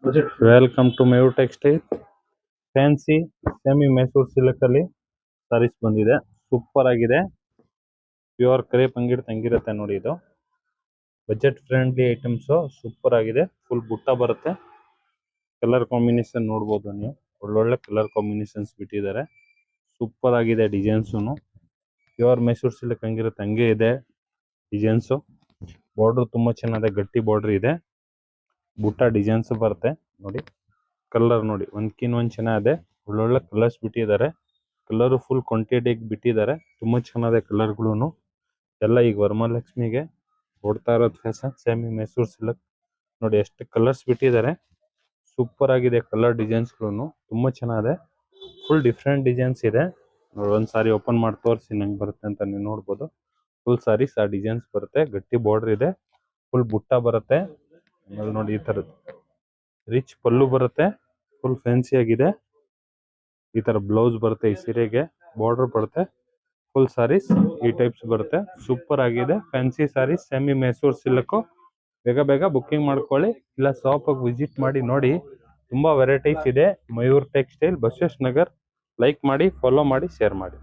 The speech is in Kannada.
Welcome to Mayur textile. Fancy semi Mysuru silk ಅಲ್ಲಿ ಸಾರೀಸ್ ಬಂದಿದೆ. ಸೂಪರ್ ಆಗಿದೆ. ಪ್ಯೂರ್ ಕ್ರೇಪ್ ತಂಗಿರುತ್ತೆ ನೋಡಿ. ಇದು ಬಜೆಟ್ ಫ್ರೆಂಡ್ಲಿ ಐಟಮ್ಸ್. ಸೂಪರ್ ಆಗಿದೆ. ಫುಲ್ ಬುಟ್ಟ ಬರುತ್ತೆ. ಕಲರ್ ಕಾಂಬಿನೇಷನ್ ನೋಡ್ಬೋದು ನೀವು. ಒಳ್ಳೊಳ್ಳೆ ಕಲರ್ ಕಾಂಬಿನೇಷನ್ಸ್ ಬಿಟ್ಟಿದ್ದಾರೆ. ಸೂಪರ್ ಆಗಿದೆ ಡಿಸೈನ್ಸ್. ಪ್ಯೂರ್ ಮೈಸೂರು ಸಿಲ್ಕ್ ಹಂಗಿರುತ್ತೆ ಹಂಗೆ ಇದೆ ಡಿಸೈನ್ಸ್. ಬಾರ್ಡರ್ ತುಂಬಾ ಚೆನ್ನಾಗಿದೆ. ಗಟ್ಟಿ ಬಾರ್ಡರ್ ಇದೆ. ಬುಟ್ಟ ಡಿಸೈನ್ಸ್ ಬರುತ್ತೆ ನೋಡಿ. ಕಲರ್ ನೋಡಿ ಒಂದ್ಕಿನ್ ಒಂದ್ ಚೆನ್ನಾಗಿದೆ. ಒಳ್ಳೊಳ್ಳೆ ಕಲರ್ಸ್ ಬಿಟ್ಟಿದ್ದಾರೆ. ಕಲರ್ ಫುಲ್ ಕ್ವಾಂಟಿಟಿ ಬಿಟ್ಟಿದ್ದಾರೆ. ತುಂಬಾ ಚೆನ್ನಾಗಿದೆ ಕಲರ್ಗಳು ಎಲ್ಲ. ಈಗ ವರಮಹಾಲಕ್ಷ್ಮಿಗೆ ಓಡ್ತಾ ಇರೋದು ಫ್ಯಾಷನ್ ಸೆಮಿ ಮೈಸೂರು ಸಿಲ್ಕ್ ನೋಡಿ. ಎಷ್ಟು ಕಲರ್ಸ್ ಬಿಟ್ಟಿದ್ದಾರೆ. ಸೂಪರ್ ಆಗಿದೆ ಕಲರ್ ಡಿಸೈನ್ಸ್ಗಳು ತುಂಬಾ ಚೆನ್ನಾಗಿದೆ. ಫುಲ್ ಡಿಫ್ರೆಂಟ್ ಡಿಸೈನ್ಸ್ ಇದೆ. ಒಂದ್ ಸಾರಿ ಓಪನ್ ಮಾಡಿ ತೋರಿಸಿ ನಂಗೆ ಬರುತ್ತೆ ಅಂತ ನೀವು ನೋಡ್ಬೋದು. ಫುಲ್ ಸಾರೀಸ್ ಆ ಡಿಸೈನ್ಸ್ ಬರುತ್ತೆ. ಗಟ್ಟಿ ಬಾರ್ಡರ್ ಇದೆ. ಫುಲ್ ಬುಟ್ಟ ಬರುತ್ತೆ. ಆಮೇಲೆ ನೋಡಿ ಈ ತರದ್ದು ರಿಚ್ ಪಲ್ಲು ಬರುತ್ತೆ. ಫುಲ್ ಫ್ಯಾನ್ಸಿ ಆಗಿದೆ. ಈ ತರ ಬ್ಲೌಸ್ ಬರುತ್ತೆ. ಈ ಸೀರೆಗೆ ಬಾರ್ಡರ್ ಬರುತ್ತೆ. ಫುಲ್ ಸಾರೀಸ್ ಈ ಟೈಪ್ಸ್ ಬರುತ್ತೆ. ಸೂಪರ್ ಆಗಿದೆ. Fancy sarees semi Mysuru silk. ಬೇಗ ಬೇಗ ಬುಕ್ಕಿಂಗ್ ಮಾಡ್ಕೊಳ್ಳಿ. ಇಲ್ಲ ಶಾಪ್ ವಿಸಿಟ್ ಮಾಡಿ ನೋಡಿ. ತುಂಬಾ ವೆರೈಟೀಸ್ ಇದೆ. ಮಯೂರ್ ಟೆಕ್ಸ್ಟೈಲ್, ಬಸವೇಶ್ವರ ನಗರ್. ಲೈಕ್ ಮಾಡಿ, ಫಾಲೋ ಮಾಡಿ, ಶೇರ್ ಮಾಡಿ.